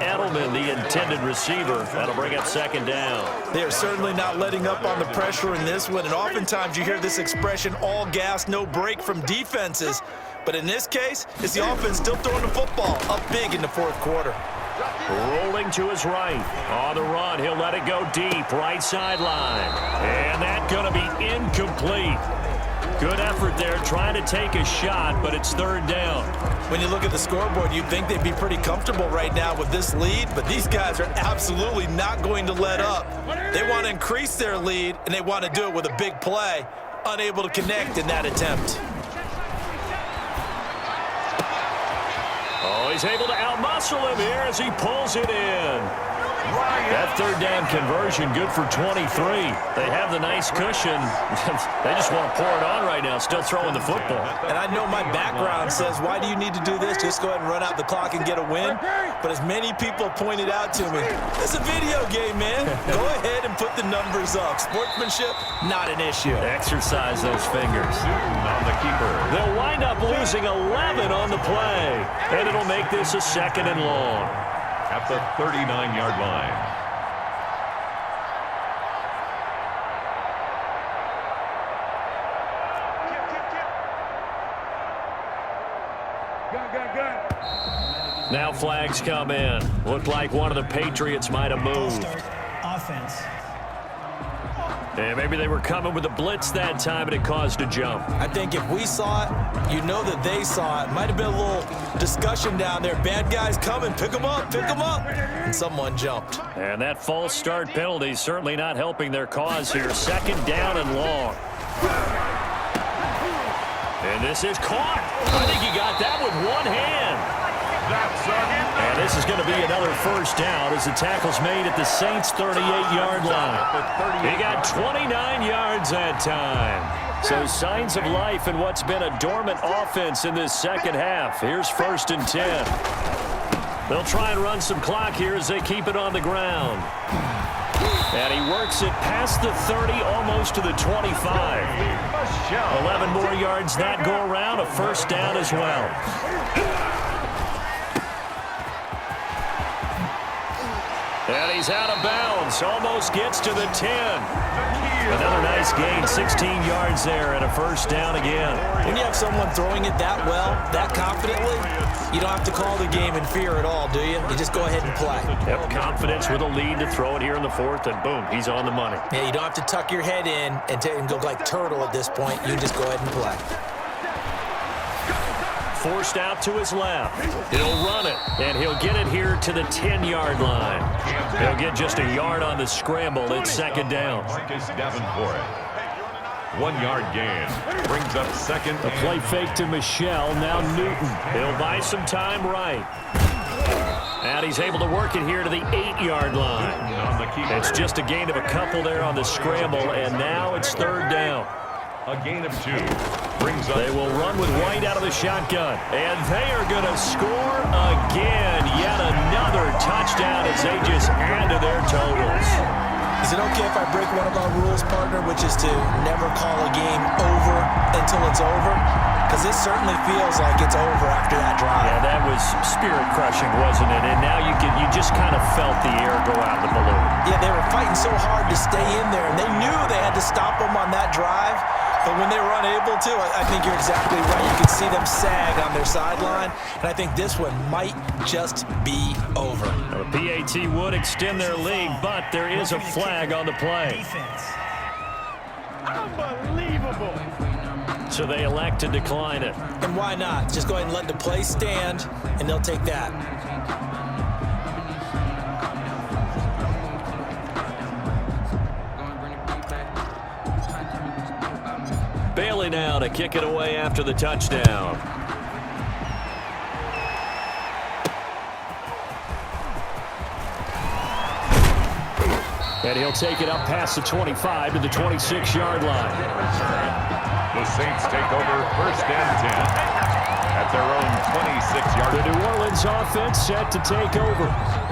Edelman, the intended receiver. That'll bring up second down. They are certainly not letting up on the pressure in this one, and oftentimes you hear this expression, all gas, no break from defenses. But in this case, it's the offense still throwing the football up big in the fourth quarter. Rolling to his right. On the run, he'll let it go deep, right sideline. And that's going to be incomplete. Good effort there, trying to take a shot, but it's third down. When you look at the scoreboard, you'd think they'd be pretty comfortable right now with this lead, but these guys are absolutely not going to let up. They want to increase their lead, and they want to do it with a big play. Unable to connect in that attempt. Oh, he's able to outmuscle him here as he pulls it in. That third down conversion good for 23. They have the nice cushion. They just want to pour it on right now, still throwing the football. And I know my background says, why do you need to do this? Just go ahead and run out the clock and get a win. But as many people pointed out to me, it's a video game, man. Go ahead and put the numbers up. Sportsmanship, not an issue. Exercise those fingers. On the keeper. They'll wind up losing 11 on the play. And it'll make this a second and long. At the 39-yard line. Now flags come in. Looked like one of the Patriots might have moved. Offense. And maybe they were coming with a blitz that time and it caused a jump. I think if we saw it, you know that they saw it. Might have been a little discussion down there. Bad guys coming, pick them up, pick them up. And someone jumped. And that false start penalty certainly not helping their cause here. Second down and long. And this is caught. I think he got that with one hand. And this is going to be another first down as the tackle's made at the Saints' 38-yard line. He got 29 yards that time. So signs of life in what's been a dormant offense in this second half. Here's 1st and 10. They'll try and run some clock here as they keep it on the ground. And he works it past the 30, almost to the 25. 11 more yards that go around, a first down as well. And he's out of bounds, almost gets to the 10. Another nice gain, 16 yards there, and a first down again. When you have someone throwing it that well, that confidently, you don't have to call the game in fear at all, do you? You just go ahead and play. Yep, confidence with a lead to throw it here in the fourth, and boom, he's on the money. Yeah, you don't have to tuck your head in and go like turtle at this point. You just go ahead and play. Forced out to his left. He'll run it, and he'll get it here to the 10-yard line. He'll get just a yard on the scramble. It's second down. Marcus Davenport. 1-yard gain. Brings up second. A play fake to Michelle. Now Newton. He'll buy some time right. And he's able to work it here to the 8-yard line. It's just a gain of a couple there on the scramble, and now it's third down. A gain of 2. Brings up. They will run with White out of the shotgun. And they are going to score again. Yet another touchdown as they just add to their totals. Is it okay if I break one of our rules, partner, which is to never call a game over until it's over? Because this certainly feels like it's over after that drive. Yeah, that was spirit-crushing, wasn't it? And now you just kind of felt the air go out of the balloon. Yeah, they were fighting so hard to stay in there, and they knew they had to stop them on that drive. But when they were unable to, I think you're exactly right. You could see them sag on their sideline, and I think this one might just be over. The PAT would extend their lead, but there is a flag on the play. Unbelievable. So they elect to decline it. And why not? Just go ahead and let the play stand, and they'll take that. Bailey now to kick it away after the touchdown. And he'll take it up past the 25 to the 26-yard line. The Saints take over 1st and 10 at their own 26-yard line. The New Orleans offense set to take over.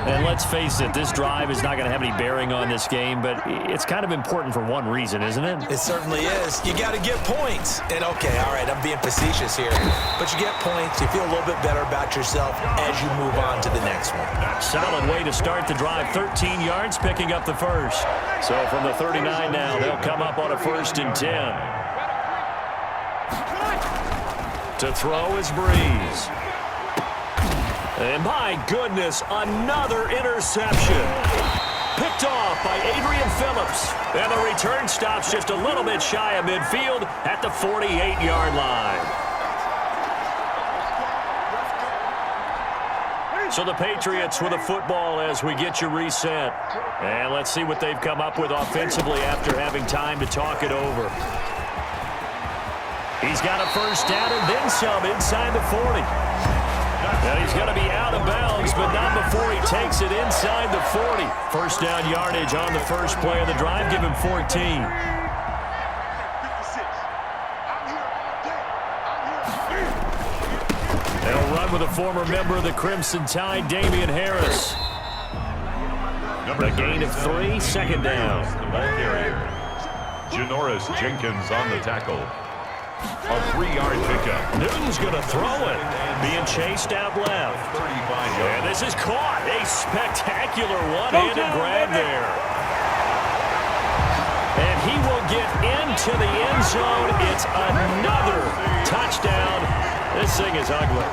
And let's face it, this drive is not going to have any bearing on this game, but it's kind of important for one reason, isn't it? It certainly is. You got to get points. And, okay, all right, I'm being facetious here. But you get points, you feel a little bit better about yourself as you move on to the next one. Solid way to start the drive. 13 yards, picking up the first. So from the 39 now, they'll come up on a 1st and 10. To throw is Breeze. And my goodness, another interception. Picked off by Adrian Phillips. And the return stops just a little bit shy of midfield at the 48-yard line. So the Patriots with a football as we get you reset. And let's see what they've come up with offensively after having time to talk it over. He's got a first down and then some inside the 40. And he's going to be out of bounds, but not before he takes it inside the 40. First down yardage on the first play of the drive. Give him 14. They'll run with a former member of the Crimson Tide, Damian Harris. A gain of 3, second down. The ball carrier. Janoris Jenkins on the tackle. A 3-yard pickup. Newton's going to throw it. Being chased out left. 35 yards. And this is caught. A spectacular one-handed grab there. And he will get into the end zone. It's another touchdown. This thing is ugly.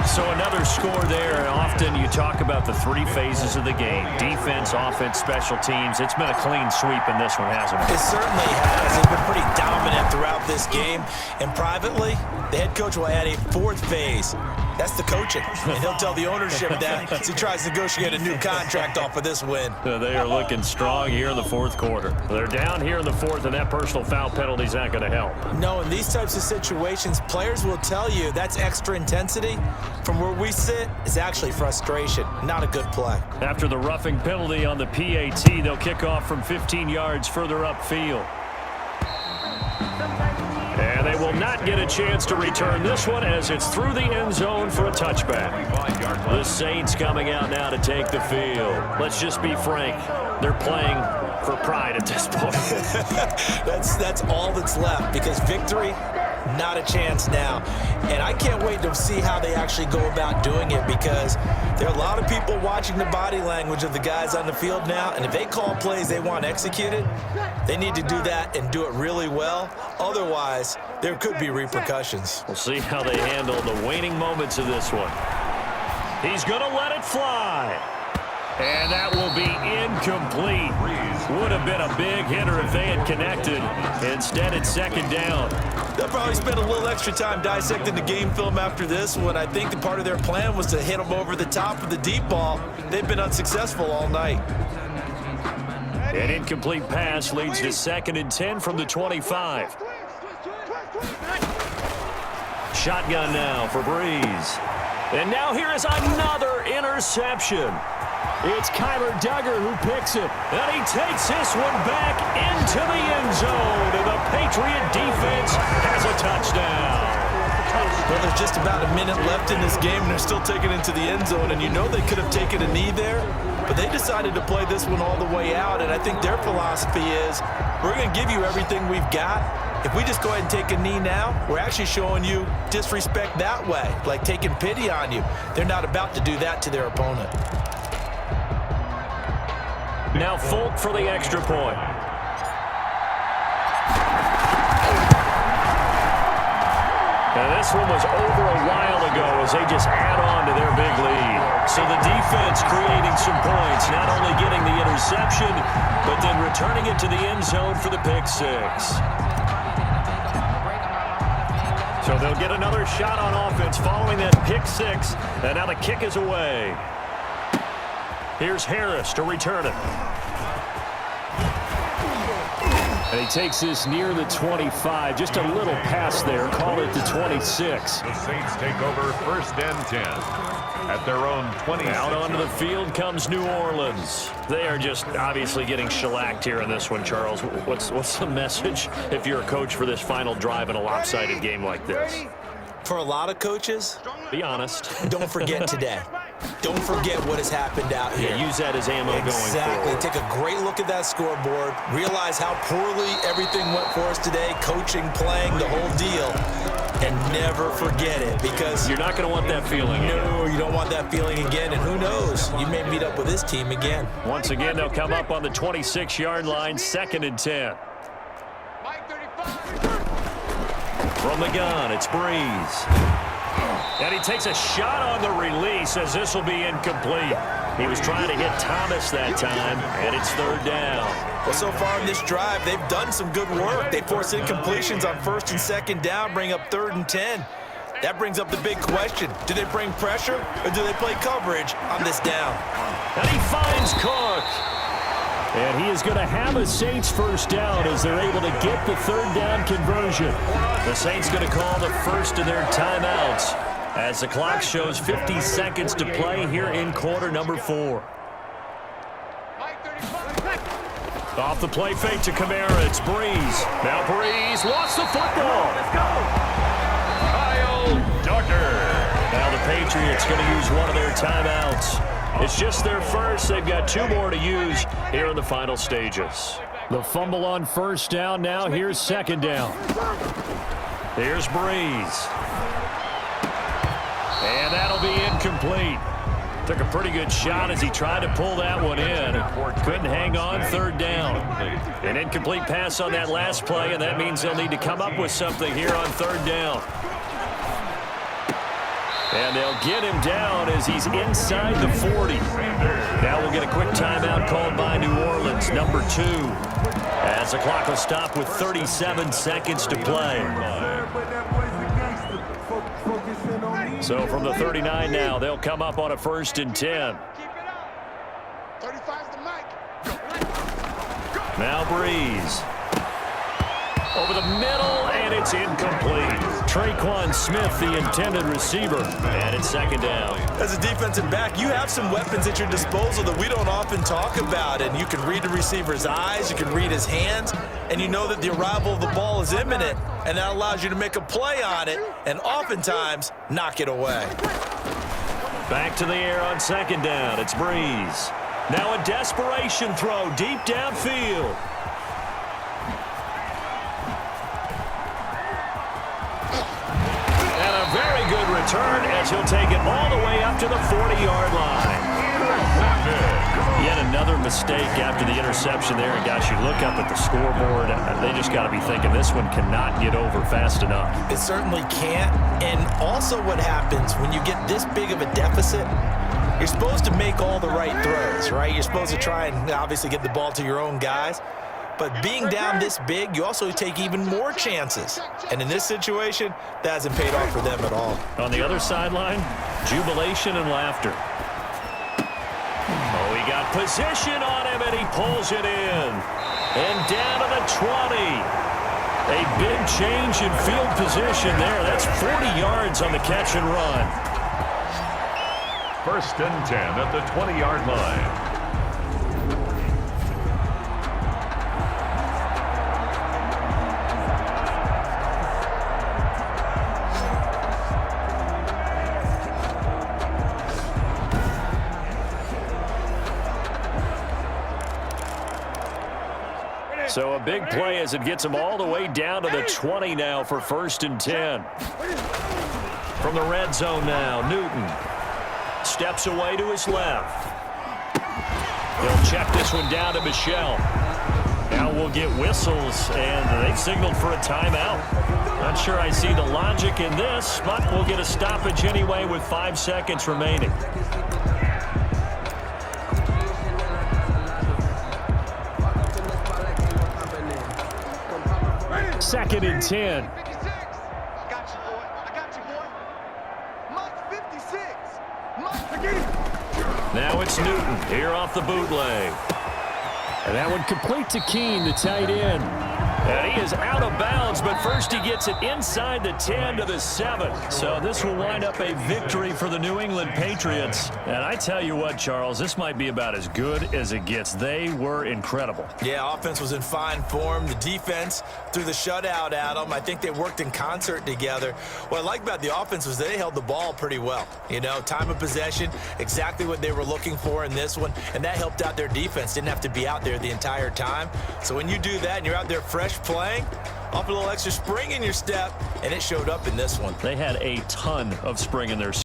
So another score there, and often you talk about the 3 phases of the game. Defense, offense, special teams. It's been a clean sweep in this one, hasn't it? It certainly has. They've been pretty dominant throughout this game. And privately, the head coach will add a 4th phase. That's the coaching. And he'll tell the ownership that as he tries to negotiate a new contract off of this win. They are looking strong here in the 4th quarter. They're down here in the 4th, and that personal foul penalty is not going to help. No, in these types of situations, players will tell you that's extra intensity. From where we sit, it's actually frustration. Not a good play. After the roughing penalty on the PAT, they'll kick off from 15 yards further upfield. And they will not get a chance to return this one as it's through the end zone for a touchback. The Saints coming out now to take the field. Let's just be frank. They're playing for pride at this point. That's all that's left because victory, not a chance now. And I can't wait to see how they actually go about doing it because there are a lot of people watching the body language of the guys on the field now, and if they call plays they want executed, they need to do that and do it really well. Otherwise, there could be repercussions. We'll see how they handle the waning moments of this one. He's going to let it fly. And that will be incomplete. Would have been a big hitter if they had connected. Instead, it's second down. They'll probably spend a little extra time dissecting the game film after this one. I think the part of their plan was to hit them over the top of the deep ball. They've been unsuccessful all night. An incomplete pass leads to 2nd and 10 from the 25. Shotgun now for Breeze. And now here is another interception. It's Kyler Duggar who picks it, and he takes this one back into the end zone, and the Patriot defense has a touchdown. Well, there's just about a minute left in this game, and they're still taking it to the end zone, and you know they could have taken a knee there, but they decided to play this one all the way out, and I think their philosophy is, we're going to give you everything we've got. If we just go ahead and take a knee now, we're actually showing you disrespect that way, like taking pity on you. They're not about to do that to their opponent. Now Folk for the extra point. And this one was over a while ago as they just add on to their big lead. So the defense creating some points, not only getting the interception, but then returning it to the end zone for the pick 6. So they'll get another shot on offense following that pick 6, and now the kick is away. Here's Harris to return it. And he takes this near the 25, just a little pass there, call it the 26. The Saints take over 1st and 10 at their own 20. Out onto the field comes New Orleans. They are just obviously getting shellacked here in this one, Charles. What's the message if you're a coach for this final drive in a lopsided game like this? For a lot of coaches, be honest. don't forget today. Don't forget what has happened out here. Yeah, use that as ammo going forward. Exactly. Take a great look at that scoreboard. Realize how poorly everything went for us today. Coaching, playing, the whole deal. And never forget it, because you're not going to want that feeling. No, you don't want that feeling again. And who knows? You may meet up with this team again. Once again, they'll come up on the 26-yard line, 2nd and 10. From the gun, it's Breeze. And he takes a shot on the release as this will be incomplete. He was trying to hit Thomas that time, and it's 3rd down. Well, so far in this drive, they've done some good work. They force incompletions on 1st and 2nd down, bring up 3rd and 10. That brings up the big question. Do they bring pressure, or do they play coverage on this down? And he finds Cook. And he is going to have a Saints 1st down as they're able to get the 3rd down conversion. The Saints going to call the first of their timeouts as the clock shows 50 seconds to play here in quarter number 4. Off the play fake to Kamara, it's Breeze. Now Breeze lost the football. Let's go. Kyle Duggar. Now the Patriots going to use one of their timeouts. It's just their first. They've got 2 more to use here in the final stages. The fumble on 1st down. Now here's 2nd down. Here's Breeze. And that'll be incomplete. Took a pretty good shot as he tried to pull that one in. Couldn't hang on, 3rd down. An incomplete pass on that last play, and that means they'll need to come up with something here on 3rd down. And they'll get him down as he's inside the 40. Now we'll get a quick timeout called by New Orleans, number 2. As the clock will stop with 37 seconds to play. So from the 39 now, they'll come up on a 1st and 10. Now Breeze. Over the middle, and it's incomplete. Traquan Smith, the intended receiver, and it's 2nd down. As a defensive back, you have some weapons at your disposal that we don't often talk about, and you can read the receiver's eyes, you can read his hands, and you know that the arrival of the ball is imminent, and that allows you to make a play on it, and oftentimes knock it away. Back to the air on 2nd down. It's Breeze. Now a desperation throw deep downfield. Very good return as he'll take it all the way up to the 40-yard line. Yet another mistake after the interception there. And gosh, you look up at the scoreboard, they just got to be thinking this one cannot get over fast enough. It certainly can't. And also what happens when you get this big of a deficit, you're supposed to make all the right throws, right? You're supposed to try and obviously get the ball to your own guys. But being down this big, you also take even more chances. And in this situation, that hasn't paid off for them at all. On the other sideline, jubilation and laughter. Oh, he got position on him, and he pulls it in. And down to the 20. A big change in field position there. That's 40 yards on the catch and run. 1st and 10 at the 20-yard line. So a big play as it gets him all the way down to the 20 now for 1st and 10. From the red zone now, Newton steps away to his left. He'll check this one down to Michel. Now we'll get whistles, and they've signaled for a timeout. Not sure I see the logic in this, but we'll get a stoppage anyway with 5 seconds remaining. 2nd and 10. Now it's Newton here off the bootleg. And that one complete to Keene, the tight end. And he is out of bounds, but first he gets it inside the 10 to the 7. So this will wind up a victory for the New England Patriots. And I tell you what, Charles, this might be about as good as it gets. They were incredible. Yeah, offense was in fine form. The defense threw the shutout at them. I think they worked in concert together. What I like about the offense was they held the ball pretty well. You know, time of possession, exactly what they were looking for in this one, and that helped out their defense. Didn't have to be out there the entire time. So when you do that and you're out there fresh playing, off a little extra spring in your step, and it showed up in this one. They had a ton of spring in their